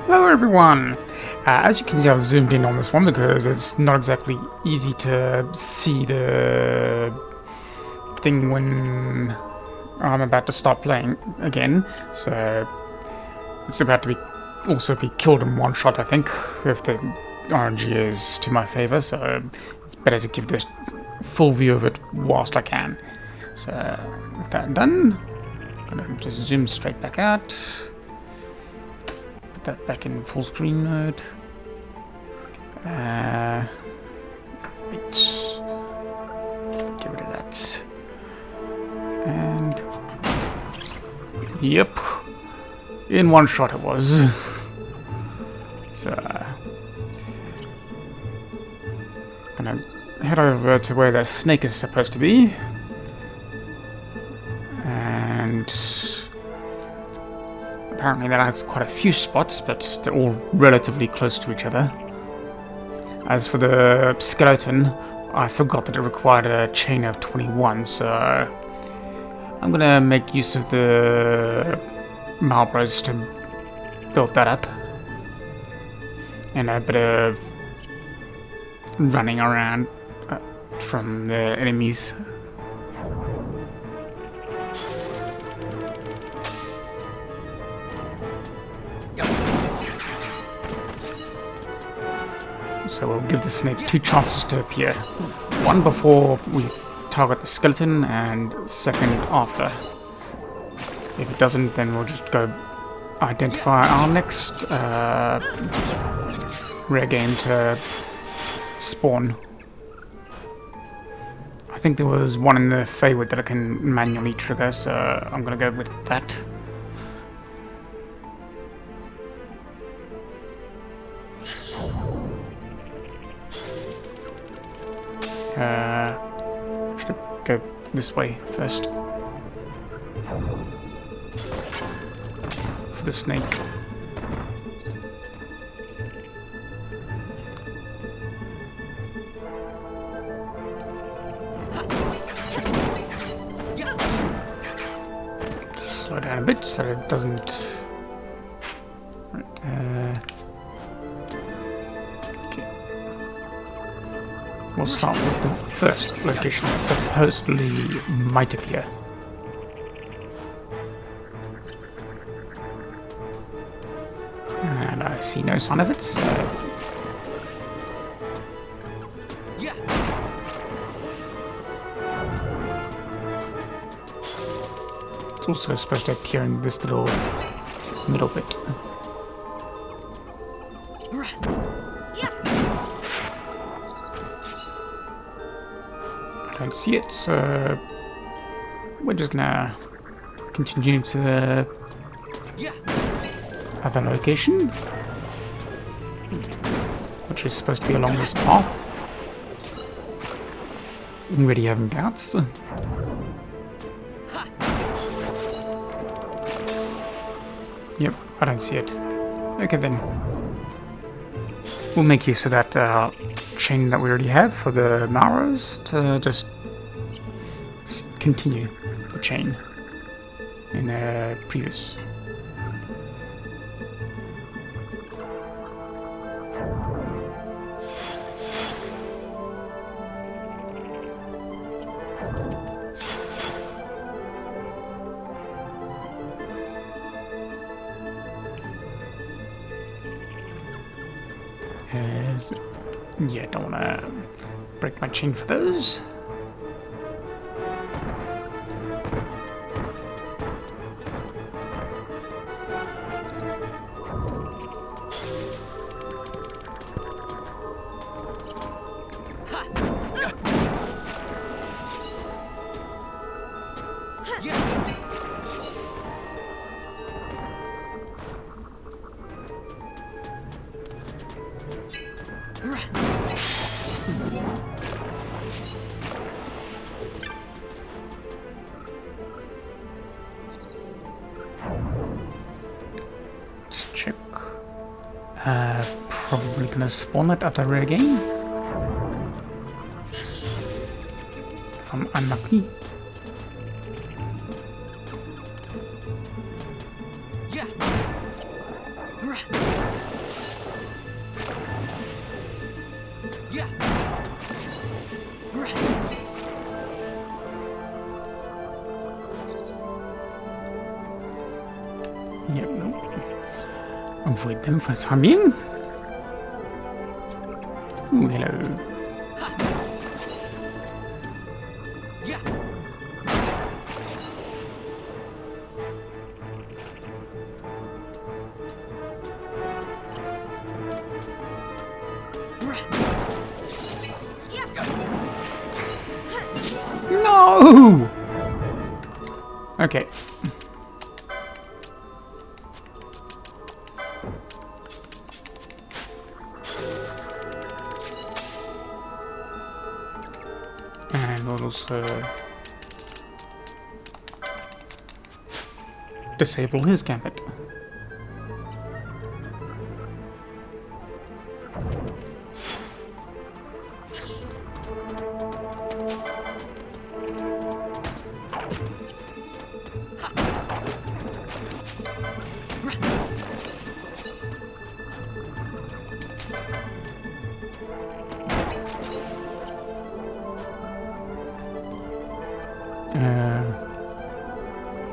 Hello everyone! As you can see, I've zoomed in on this one because it's not exactly easy to see the thing when I'm about to start playing again. So it's about to be killed in one shot, I think, if the RNG is to my favour. So it's better to give this full view of it whilst I can. So with that done, I'm going to just zoom straight back out. That back in full screen mode. Get rid of that. And yep, in one shot it was. So gonna head over to where the snake is supposed to be, and apparently that has quite a few spots, but they're all relatively close to each other. As for the skeleton, I forgot that it required a chain of 21, so I'm gonna make use of the marbles to build that up. And a bit of running around from the enemies. So we'll give the snake 2 chances to appear. One before we target the skeleton, and second after. If it doesn't, then we'll just go identify our next rare game to spawn. I think there was one in the feywood that I can manually trigger, so I'm gonna go with that. Should go this way first for the snake. Slow down a bit so it doesn't. We'll start with the first location that supposedly might appear. And I see no sign of it, so... Yeah. It's also supposed to appear in this little middle bit. Don't see it, so we're just gonna continue to the other location, which is supposed to be along this path. Already having doubts. Yep, I don't see it. Okay then. We'll make use of that chain that we already have for the marrows to just continue the chain in a previous. Yeah, don't want to break my chain for those. Just check. Probably gonna spawn it at a rare game. If I'm unlucky. avoid them for the time being. Ooh, hello. No! Okay. And we'll also disable his gambit.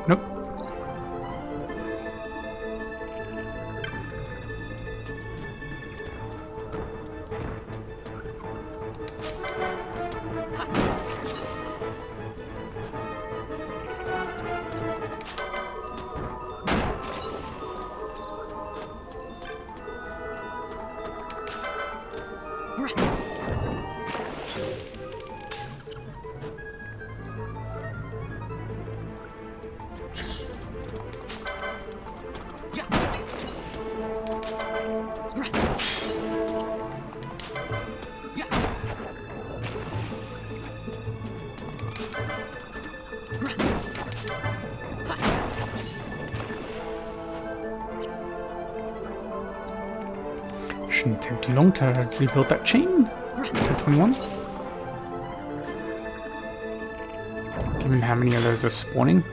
Nope. Shouldn't take too long to rebuild that chain to 21. Given how many of those are spawning.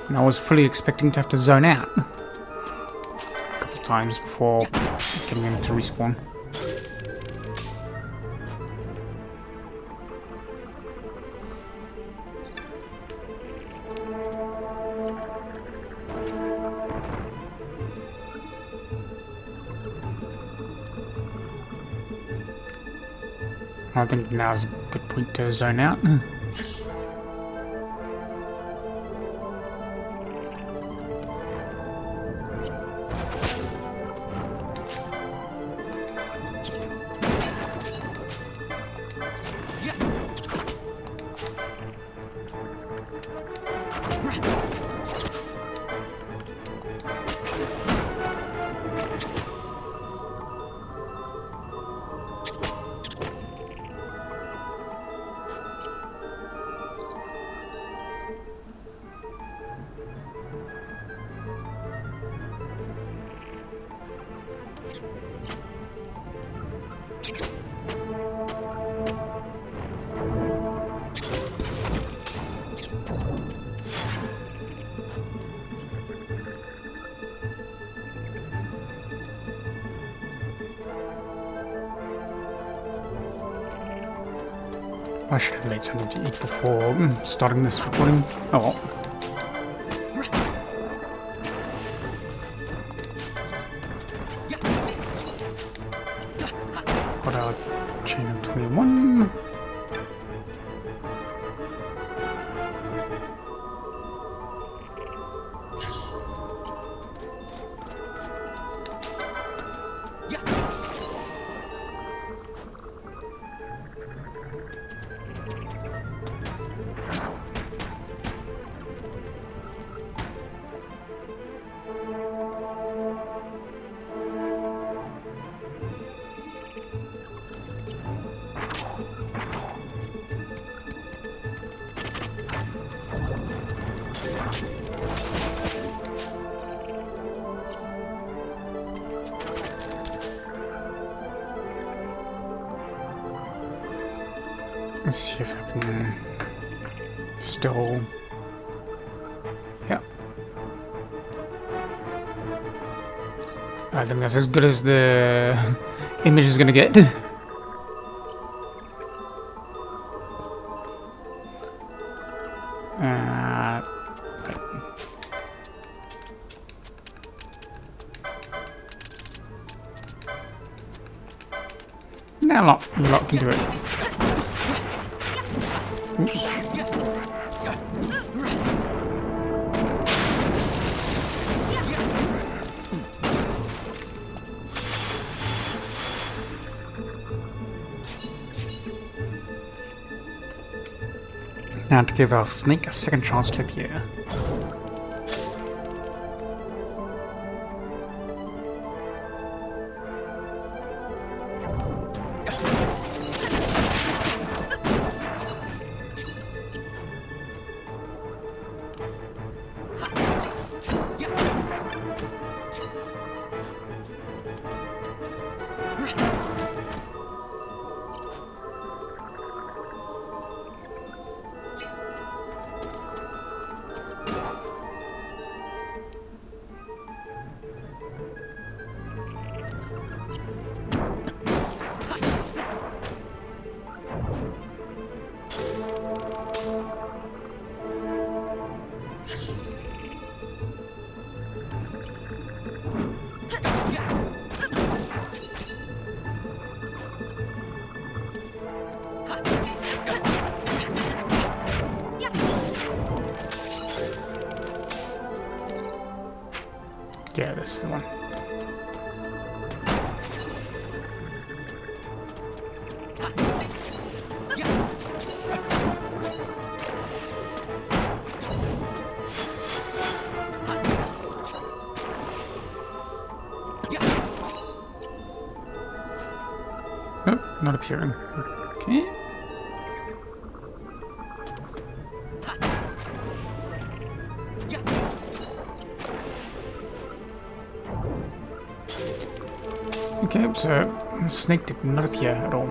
And I was fully expecting to have to zone out a couple of times before getting them to respawn. I think now's a good point to zone out. I should have made something to eat before starting this recording. Oh well. Got our chain of 21. Let's see if I can still... Yeah. I think that's as good as the image is gonna get. Now lock can do it. Oops. Now to give our snake a second chance to appear. Yeah, this is the one. Oh, not appearing. Okay. Okay, so the snake did not appear at all.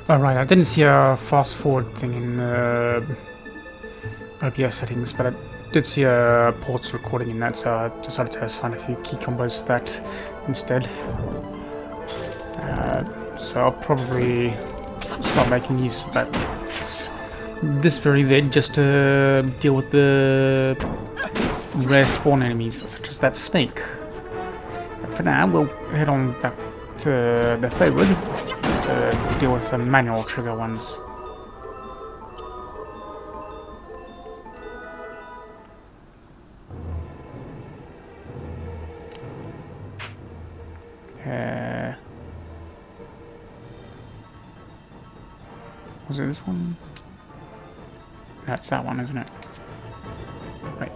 Alright, I didn't see a fast forward thing in OBS settings, but I did see a ports recording in that, so I decided to assign a few key combos to that instead. So I'll probably start making use of that this very vid just to deal with the rare spawn enemies, such as that snake. But for now, we'll head on back to the feywood to deal with some manual trigger ones. Was it this one? That's that one, isn't it? Right.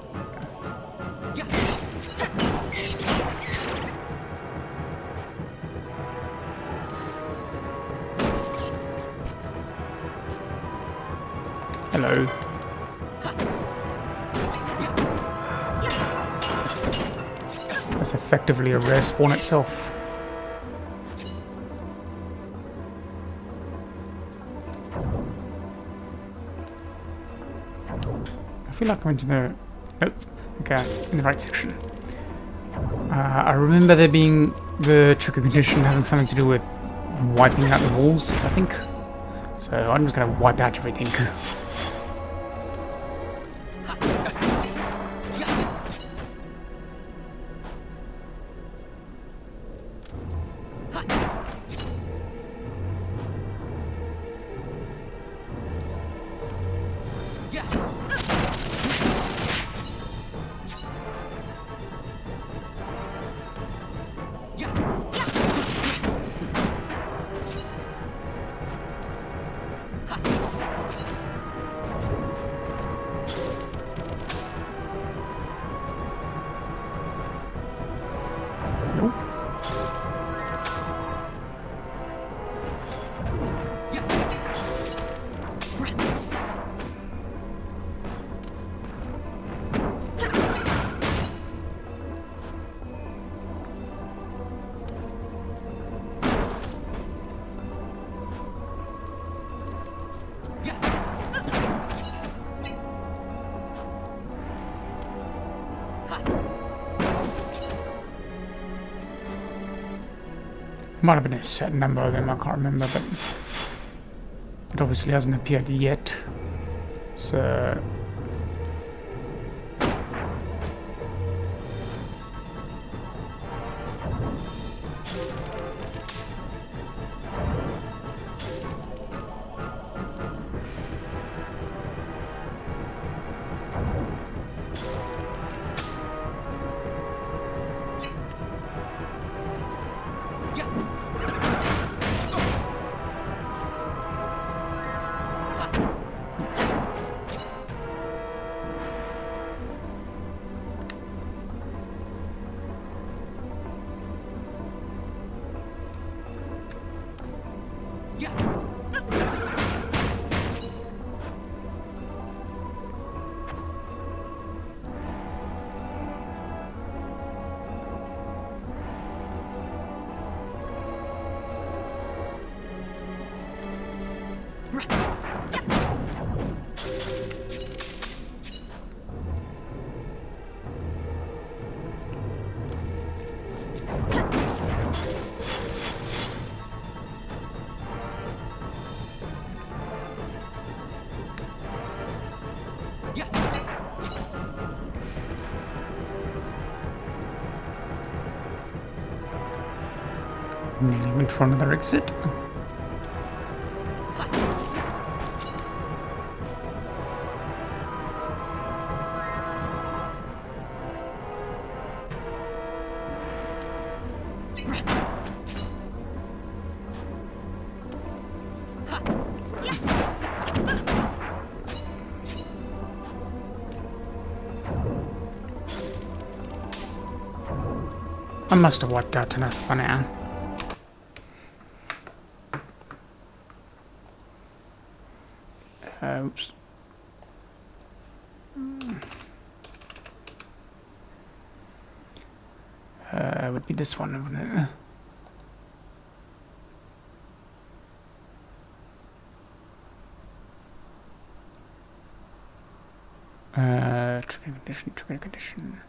Hello. That's effectively a rare spawn itself. I feel like I'm into the... Nope. Okay, in the right section. I remember there being the trigger condition having something to do with wiping out the walls, I think. So I'm just going to wipe out everything. Might have been a set number of them, I can't remember, but it obviously hasn't appeared yet. So nearly went for another exit. I must have wiped out enough for now. Oops. Would be this one, wouldn't it? Trigger condition.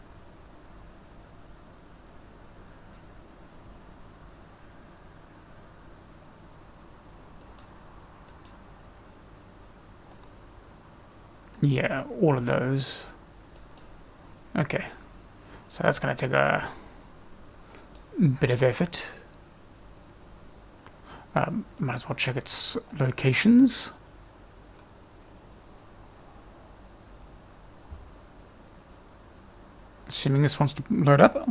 Yeah, all of those. Okay, so that's going to take a bit of effort. Might as well check its locations. Assuming this wants to load up.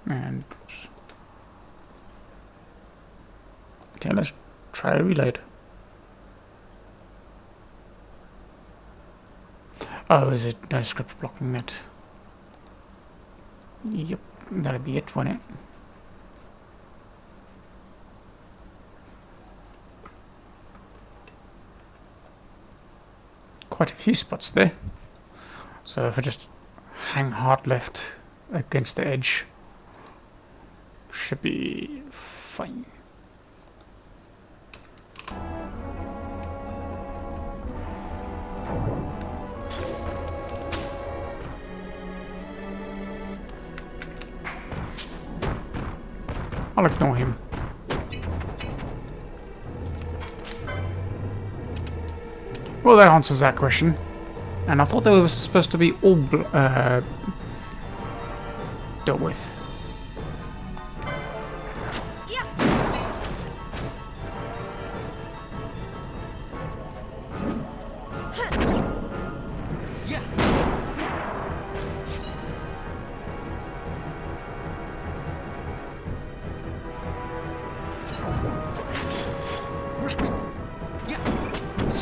And oops. Okay, let's try a reload. Oh, is it no script blocking that? Yep, that'll be it, won't it? Quite a few spots there. So if I just hang hard left against the edge, should be fine. I'll ignore him. Well, that answers that question. And I thought they were supposed to be all dealt with.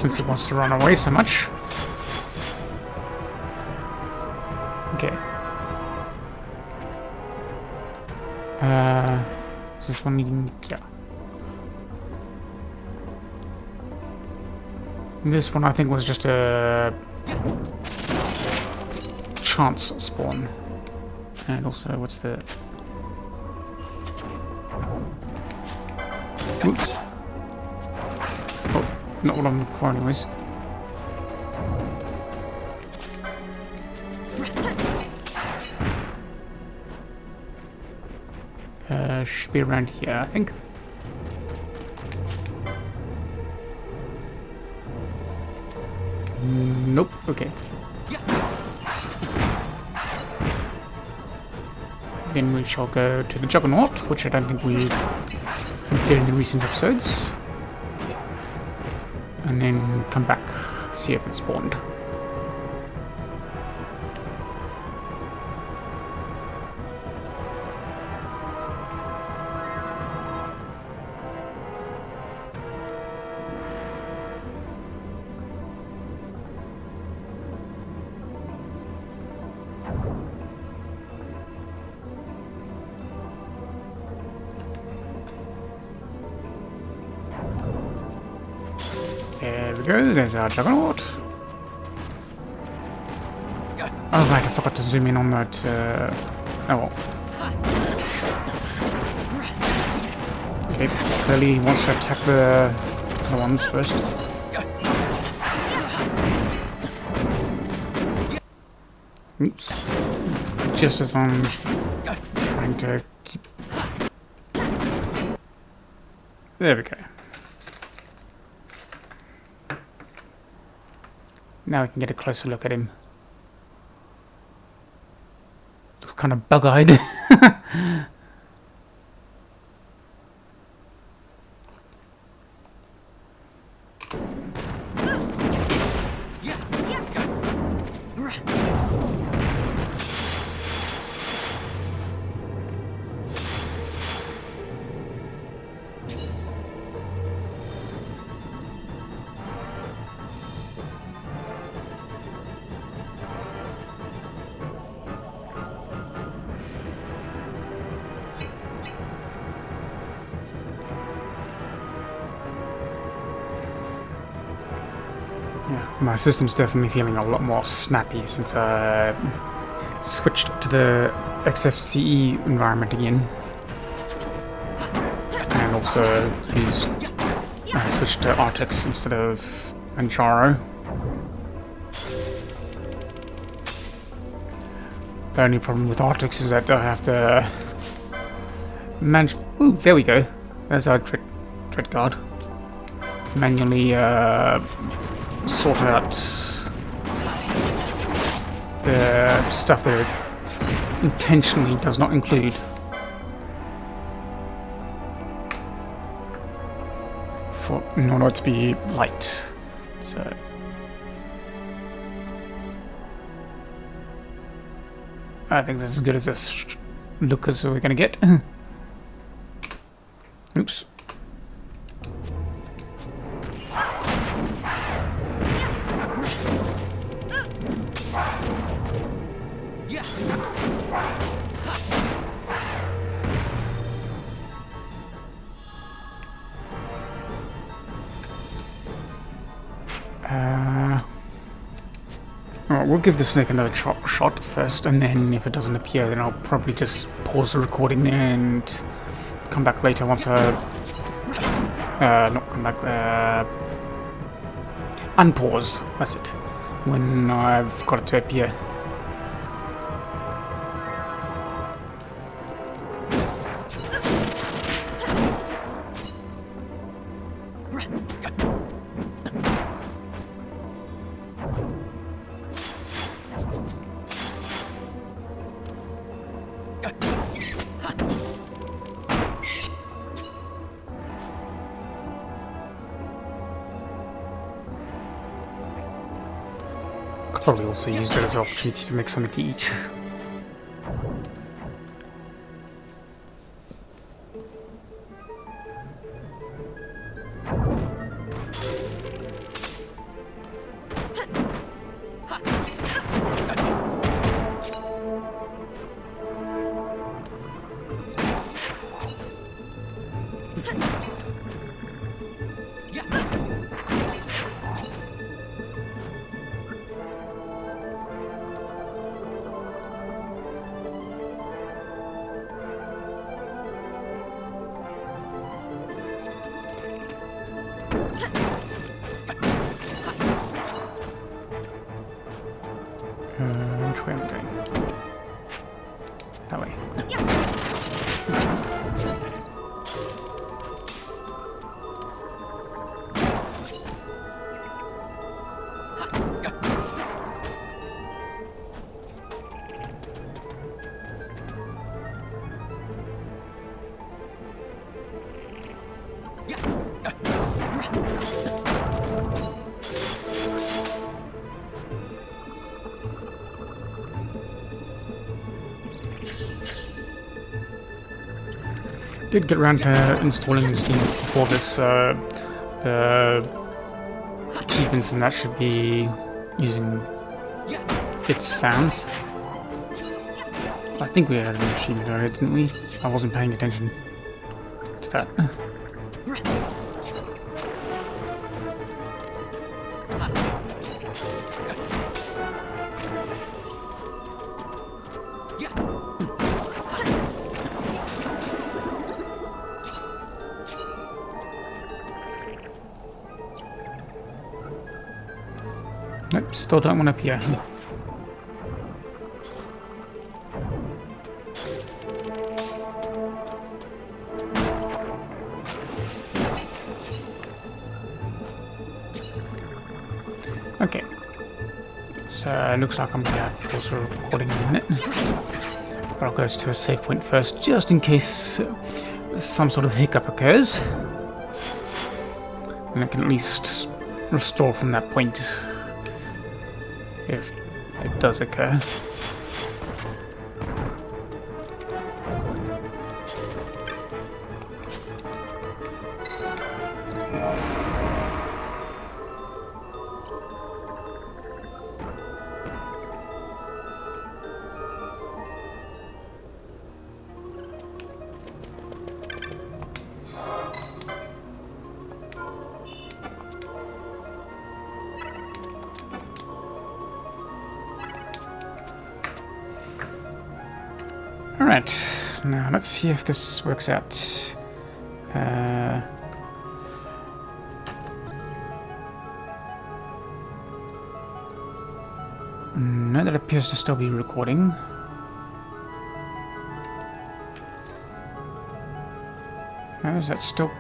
since it wants to run away so much. Okay. Is this one needing... yeah. This one I think was just a chance spawn. And also, what's the... oops. Oh, not what I'm looking for anyways. Should be around here, I think. Nope, okay. Then we shall go to the juggernaught, which I don't think we did in the recent episodes. And then come back, see if it's spawned. There we go, there's our juggernaught. Oh right, I forgot to zoom in on that, oh well. Okay, clearly he wants to attack the ones first. Oops. Just as I'm trying to keep... there we go. Now we can get a closer look at him. Looks kind of bug-eyed. Yeah, my system's definitely feeling a lot more snappy since I switched to the XFCE environment again. And also switched to Artix instead of Manjaro. The only problem with Artix is that I have to manage... ooh, there we go. There's our dread guard. Manually sort out the stuff that it intentionally does not include. In order to be light. So I think that's as good as this look as we're gonna get. Oops. Alright, we'll give the snake another shot first, and then if it doesn't appear, then I'll probably just pause the recording and come back later once I... not come back, unpause, that's it, when I've got it to appear. Probably also use it as an opportunity to make something to eat. That way. Did get around to installing Steam before this. Achievements and that should be using its sounds. I think we had an achievement earlier, didn't we? I wasn't paying attention to that. Nope, still don't want up here. Okay. So it looks like I'm gonna pause the recording in a minute. But I'll go to a save point first, just in case some sort of hiccup occurs. And I can at least restore from that point. If it does occur. Alright, now let's see if this works out. No, that appears to still be recording. No, is that still...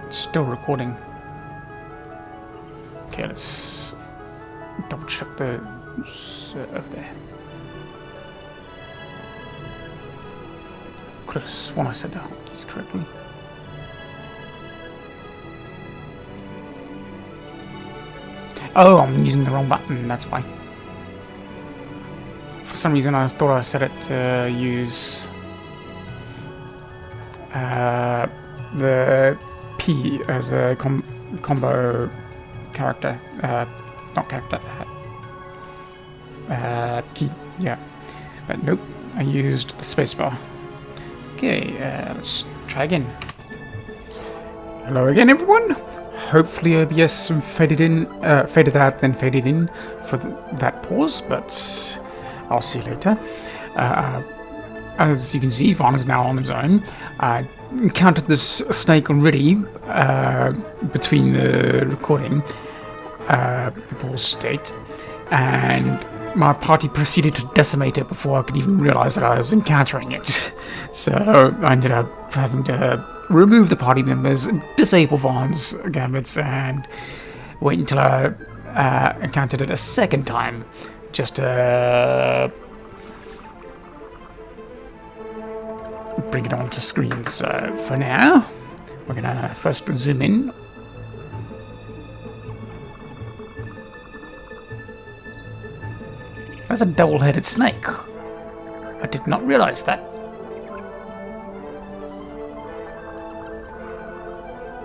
It's still recording. Okay, let's double check the server there. Could have sworn I said the hotkeys correctly. Oh, I'm using the wrong button, that's why. For some reason I thought I set it to use the P as a combo character. Not character. Key, yeah. But nope, I used the spacebar. Okay, let's try again. Hello again, everyone. Hopefully OBS faded out, then faded in for that pause, but I'll see you later. As you can see, Vaan is now on his own. I encountered this snake already between the recording, the pause state, and my party proceeded to decimate it before I could even realize that I was encountering it. So I ended up having to remove the party members, disable Vaan's gambits, and wait until I encountered it a second time, just to bring it onto screen. So for now, we're gonna first zoom in. That's a double-headed snake. I did not realize that.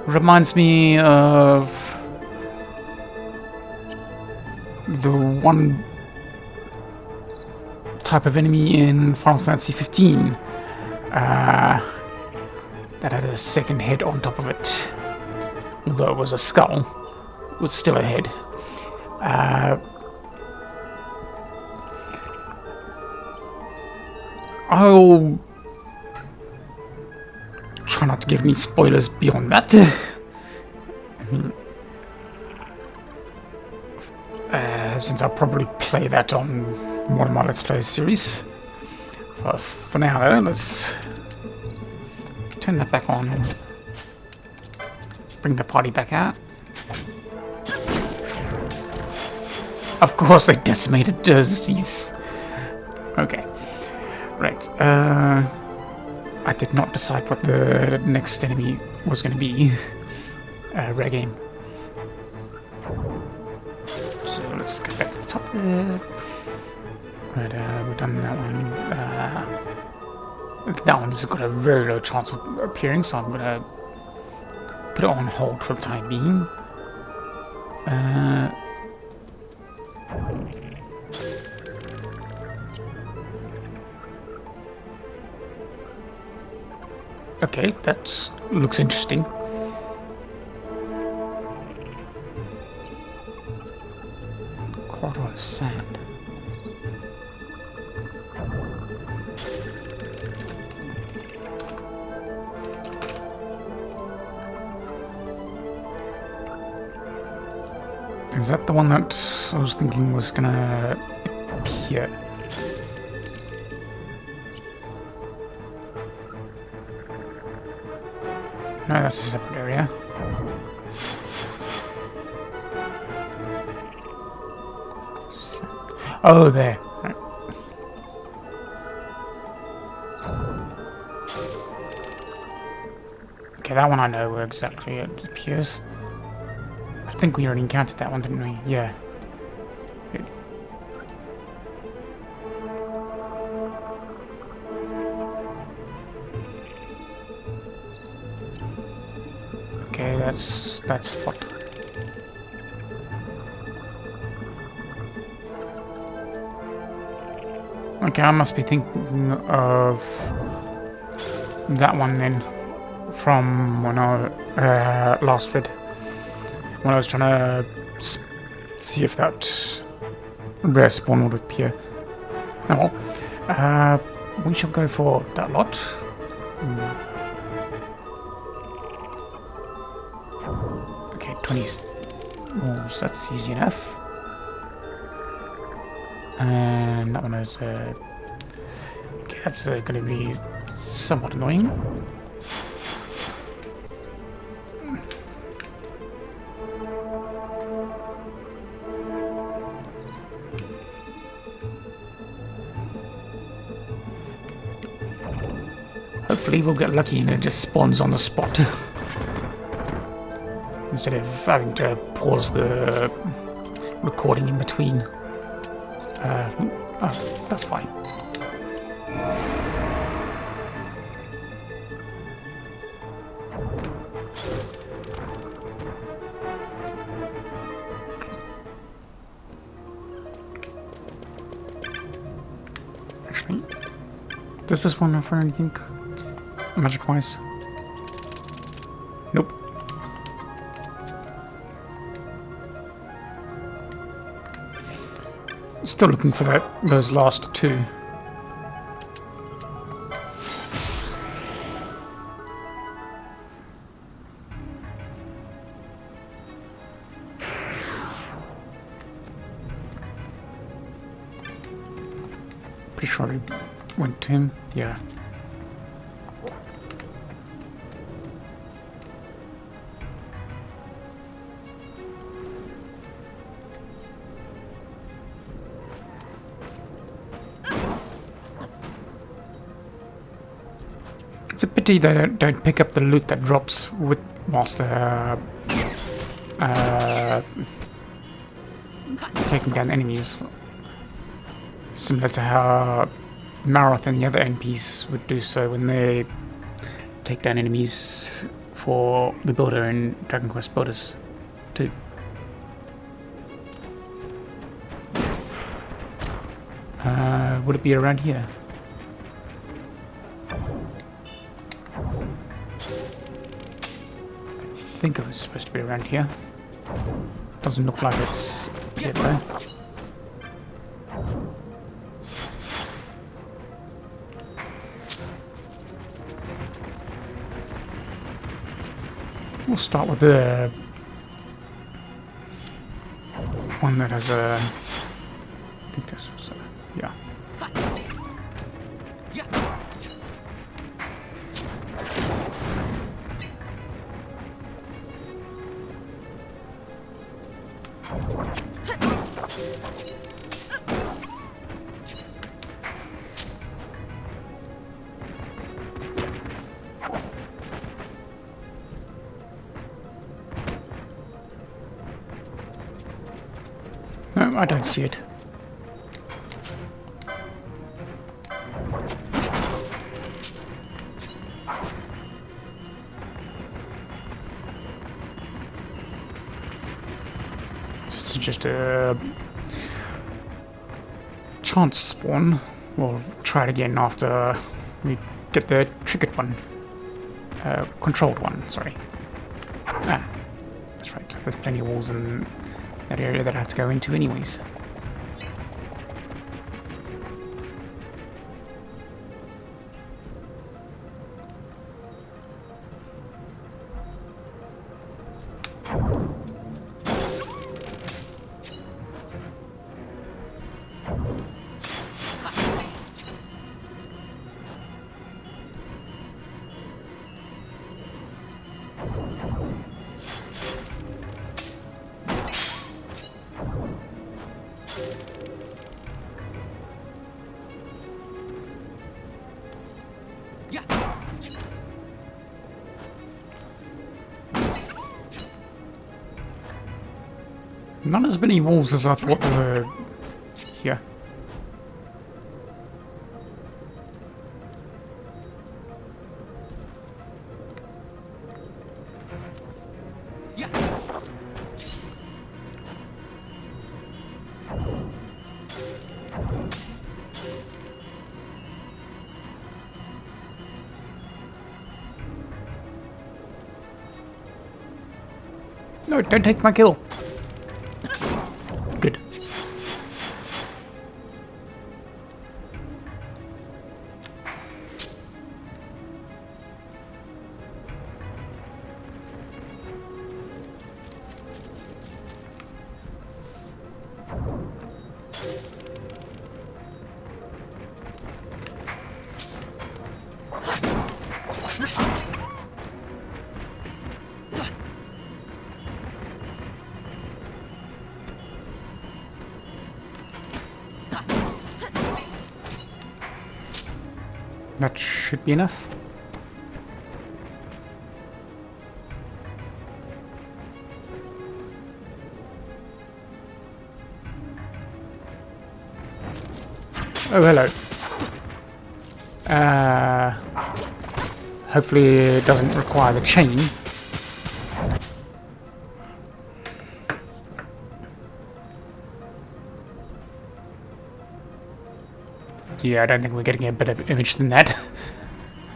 Reminds me of the one type of enemy in Final Fantasy XV that had a second head on top of it. Although it was a skull, it was still a head. I'll try not to give any spoilers beyond that. Since I'll probably play that on one of my Let's Play series For now, though, let's turn that back on. Bring the party back out. Of course, they decimated these. Okay. Right. I did not decide what the next enemy was going to be. Rare game. So let's get back to the top there. Right, we've done that one. That one's got a very low chance of appearing, so I'm going to put it on hold for the time being. Okay, that looks interesting. Quarter of sand. Is that the one that I was thinking was gonna appear? No, that's a separate area. Oh, there. Right. Okay, that one I know where exactly it appears. I think we already encountered that one, didn't we? Yeah. Good. Okay, that's that spot. Okay, I must be thinking of that one then, from when I last vid, when I was trying to see if that rare spawn would appear. Oh well, we shall go for that lot. Okay, 20 walls, that's easy enough. And that one is, okay, that's going to be somewhat annoying. Hopefully we'll get lucky and it just spawns on the spot. Instead of having to pause the recording in between. Oh, that's fine. Actually, does this one offer anything magic-wise? Nope. Still looking for those last two. Pretty sure I went to him. Yeah. It's a pity they don't pick up the loot that drops with whilst they're taking down enemies. Similar to how Marath and the other NPs would do so when they take down enemies for the builder in Dragon Quest Builders 2. Would it be around here? I think it was supposed to be around here. Doesn't look like it's appeared though. We'll start with the one that has a... I think this was a... yeah. I don't see it. This is just a chance spawn. We'll try it again after we get the triggered one. Controlled one, sorry. Ah, that's right. There's plenty of walls in that area that I have to go into anyways. Not as many wolves as I thought were here. No, don't take my kill. Good. That should be enough. Oh, hello. Hopefully it doesn't require the chain. Yeah, I don't think we're getting a better image than that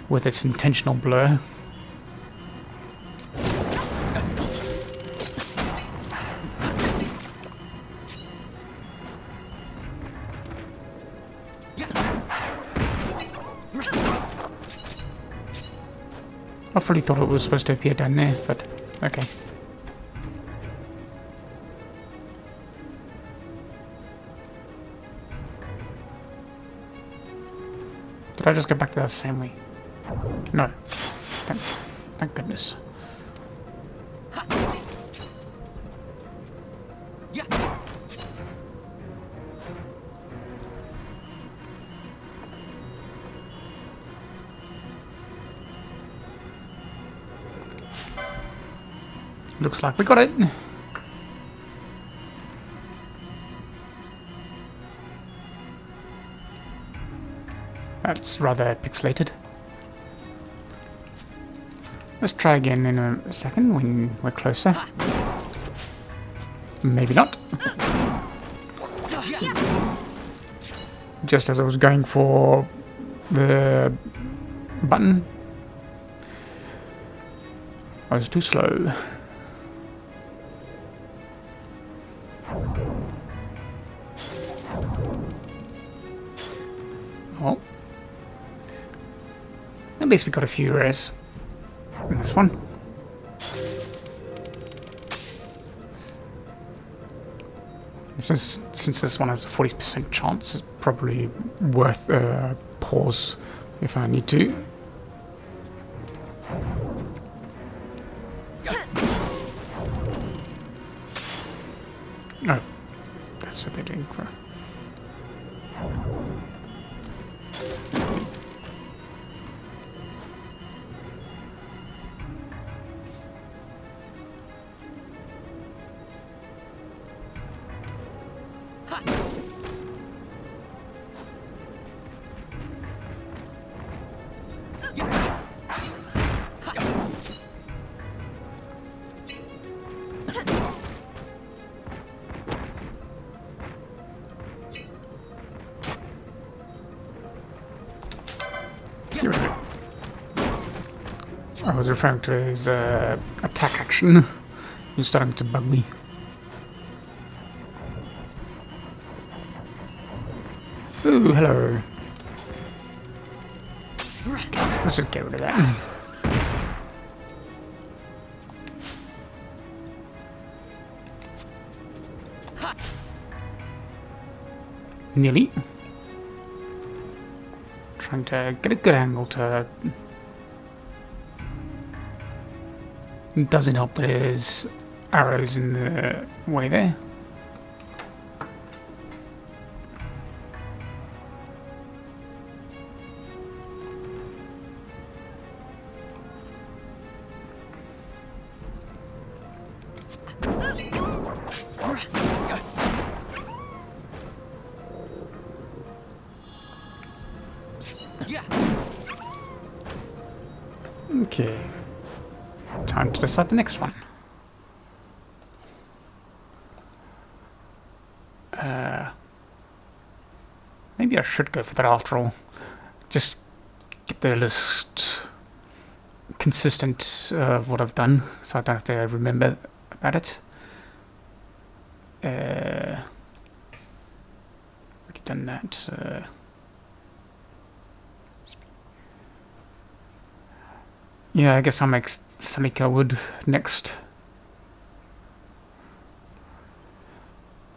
with its intentional blur. I fully thought it was supposed to appear down there, but okay. Did I just go back to that same way? No. Thank goodness. Looks like we got it. That's rather pixelated. Let's try again in a second when we're closer. Maybe not. Just as I was going for the button, I was too slow. Oh. At least we got a few rares in this one. Since this one has a 40% chance, it's probably worth a pause if I need to. Oh, that's what they're doing for. Get rid of it. I was referring to his attack action. He's starting to bug me. Ooh, hello. Let's just get rid of that. Nearly. Trying to get a good angle to... It doesn't help that there's arrows in the way there. Okay. Time to decide the next one. Maybe I should go for that after all. Just get the list consistent of what I've done, so I don't have to remember about it. Already done that. Yeah, I guess I'll make scenic wood next.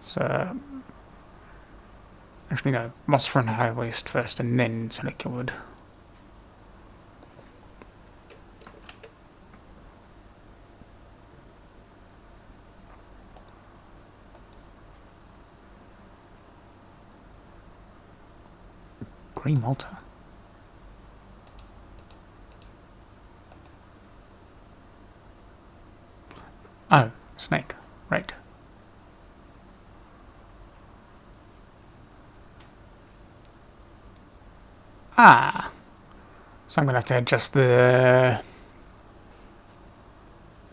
So, actually no, mospheran high waste first and then scenic wood. Green Malta. Oh, snake. Right. Ah. So I'm going to have to adjust the...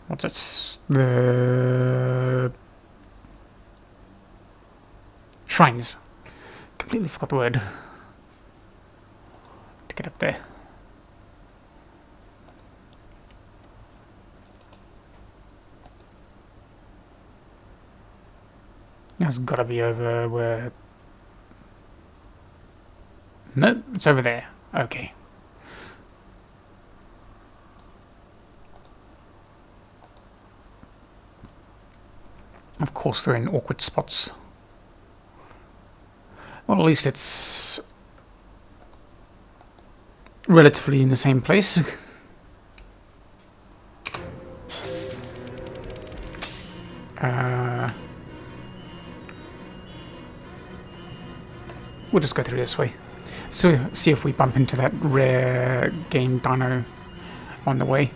What's it? The... Shrines. Completely forgot the word. To get up there. That's gotta be over where... No, it's over there. Okay. Of course they're in awkward spots. Well, at least it's relatively in the same place. We'll just go through this way. So see if we bump into that rare game dino on the way.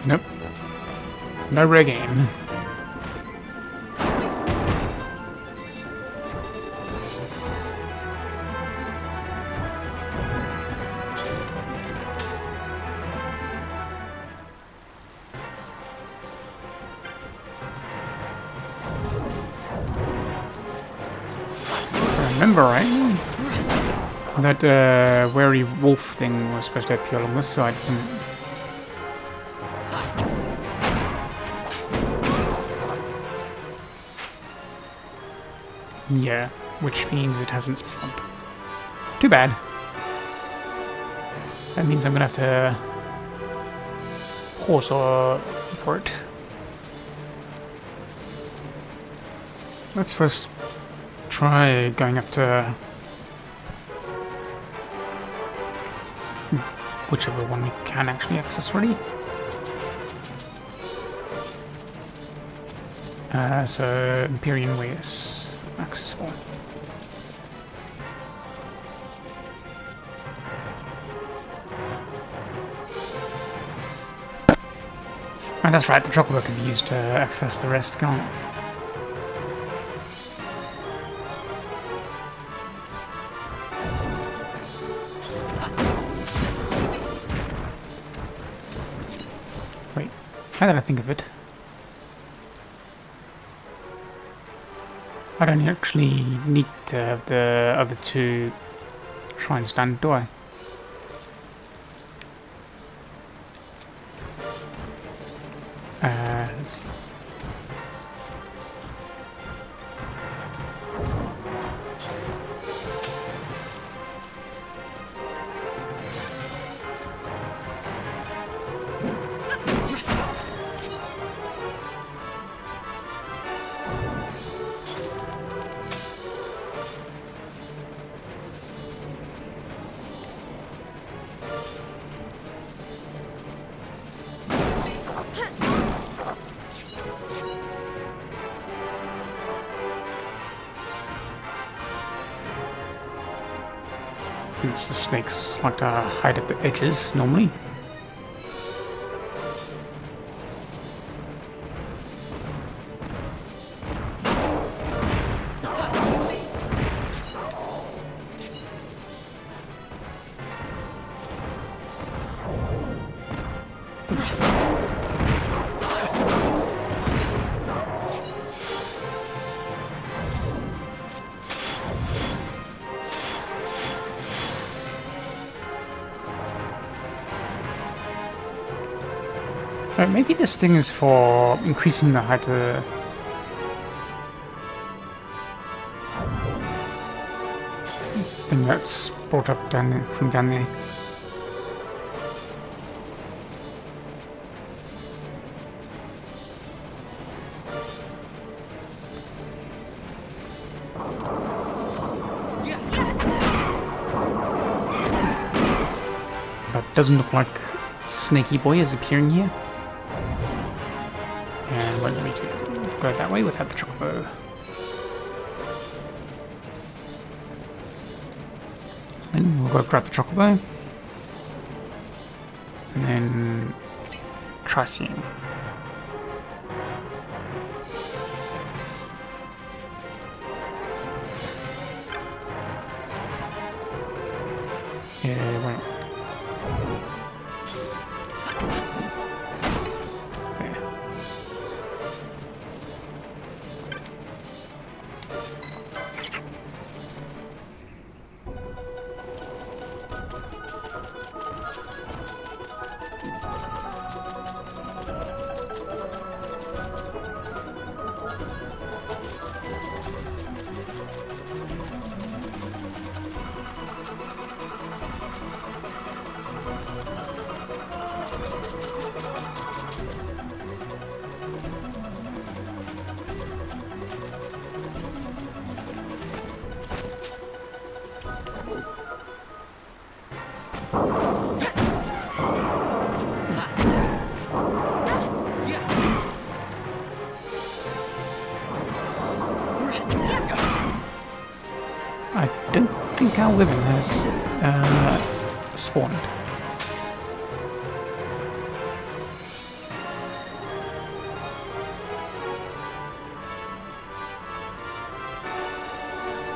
Nope. No rare game. Remember, right? That wary wolf thing was supposed to appear along this side. Yeah, which means it hasn't spawned. Too bad. That means I'm gonna have to horse or for it. Let's first try going up to whichever one we can actually access already. So Empyrean Way is accessible. And that's right, the chocobo can be used to access the rest, can't it? Wait, now that I think of it, I don't actually need to have the other two shrines done, do I? Let's see. Since the snakes like to hide at the edges normally. Maybe this thing is for increasing the height of the... thing that's brought up down there, from down there. But doesn't look like Snaky Boy is appearing here. And won't let me to go that way without the chocobo. Then we'll go grab the chocobo. And then try seeing. Yeah, wait. I don't think our wyvern has spawned.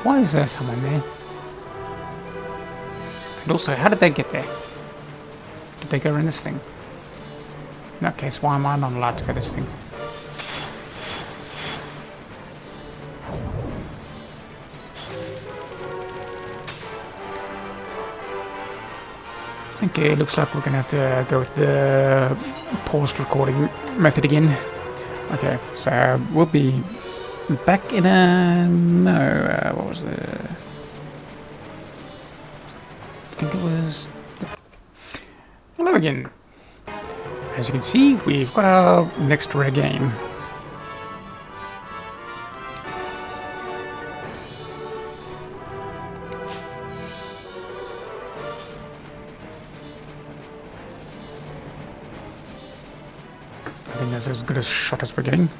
Why is there someone there? And also, how did they get there? Did they go in this thing? In that case, why am I not allowed to go this thing? Okay, looks like we're gonna have to go with the paused recording method again. Okay, so we'll be back in a... no, what was the... I think it was... Hello again. As you can see, we've got our next rare game. I think that's as good a shot as we're getting.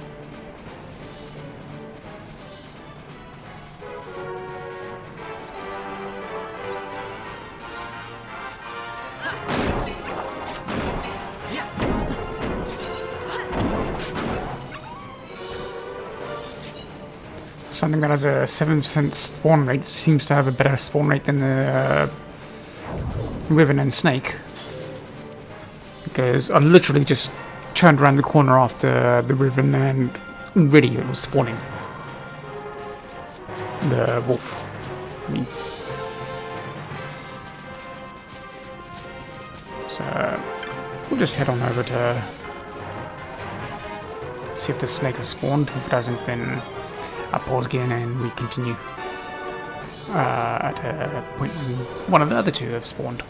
Something that has a 7% spawn rate seems to have a better spawn rate than the wyvern and snake. Because I literally just turned around the corner after the wyvern and already it was spawning. The wolf. I mean. So we'll just head on over to see if the snake has spawned. If it hasn't, then I pause again and we continue at a point when one of the other two have spawned.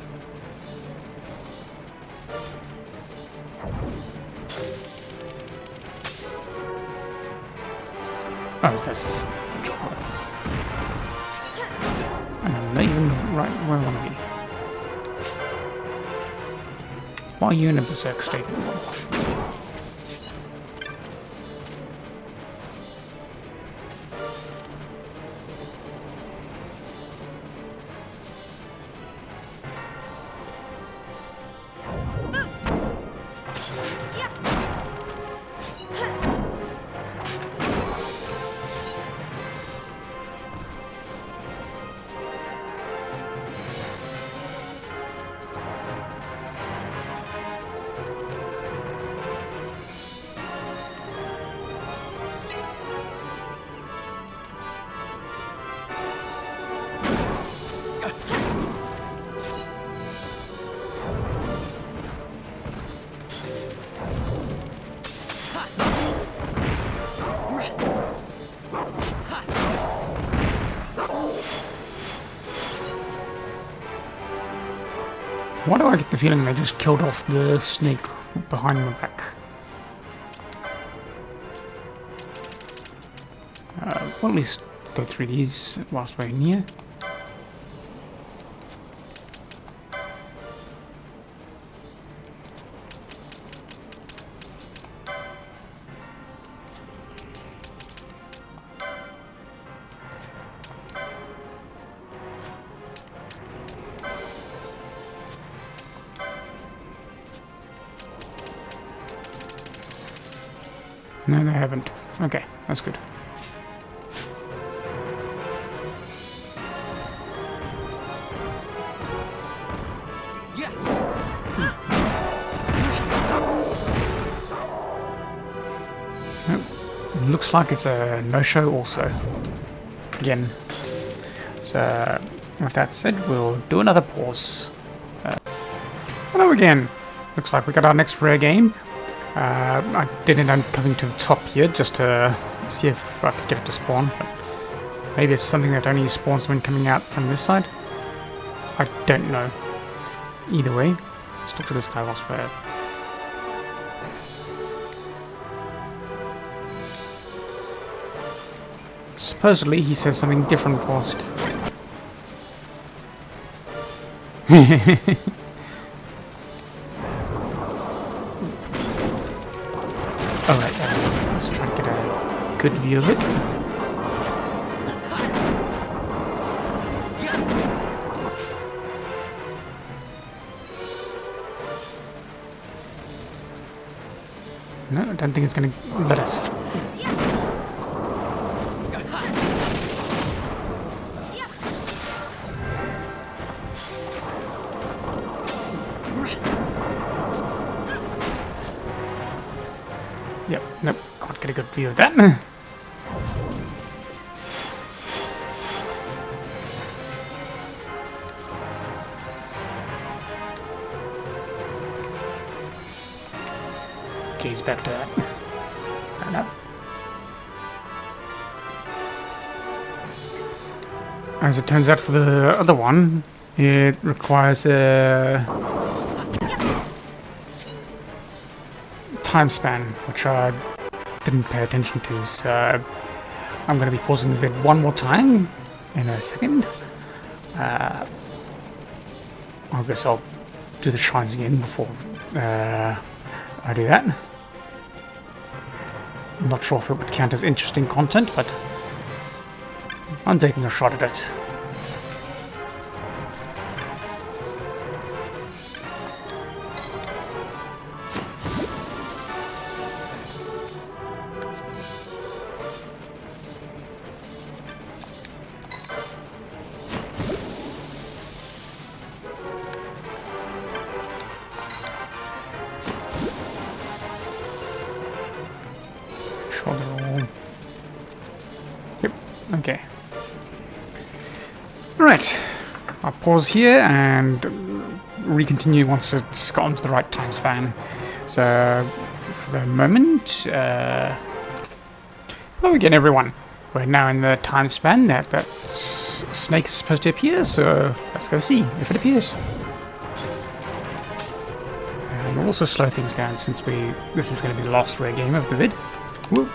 Oh, that's I'm not even right where I want to be. Why are you in a berserk state? Why do I get the feeling they just killed off the snake behind my back? We'll at least go through these whilst we're in here. No, they haven't. Okay, that's good. Nope. Looks like it's a no-show also. Again. So, with that said, we'll do another pause. Hello again! Looks like we got our next rare game. I did end up coming to the top here just to see if I could get it to spawn, but maybe it's something that only spawns when coming out from this side. I don't know. Either way, let's talk to this guy whilst we're... Supposedly he says something different whilst... Alright, let's try and get a good view of it. No, I don't think it's going to let us. Yep, nope, can't get a good view of that. Okay, he's back to that. Fair enough. As it turns out for the other one, it requires a... time span, which I didn't pay attention to, so I'm going to be pausing the vid one more time in a second. I guess I'll do the shrines again before I do that. I'm not sure if it would count as interesting content, but I'm taking a shot at it. Yep, okay. Right, I'll pause here and recontinue once it's gotten to the right time span. So, for the moment, hello again everyone. We're now in the time span that snake is supposed to appear, so let's go see if it appears. And we'll also slow things down since this is going to be the last rare game of the vid. Whoop.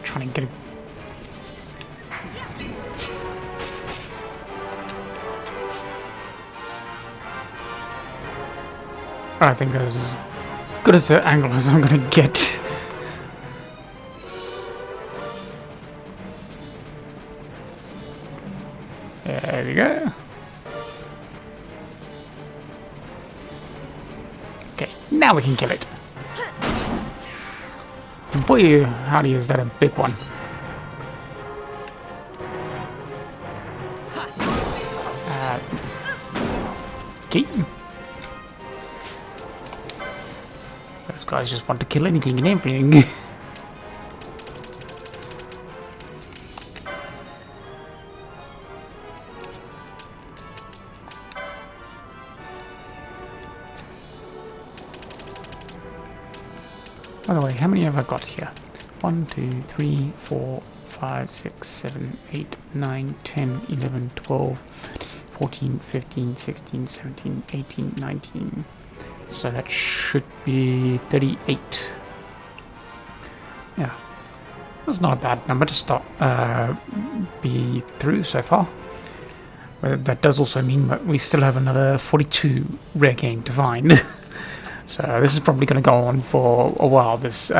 Trying to get it. I think that's as good as an angle as I'm gonna get. There we go. Okay, now we can kill it. Boy, howdy, is that a big one. Okay. Those guys just want to kill anything and everything. By the way, how many have I got here? 1, 2, 3, 4, 5, 6, 7, 8, 9, 10, 11, 12, 14, 15, 16, 17, 18, 19. So that should be 38. Yeah, that's not a bad number to start be through so far. But that does also mean that we still have another 42 rare game to find. So this is probably going to go on for a while, this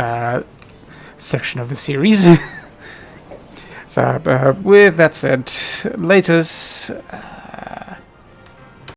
section of the series. So with that said, laters.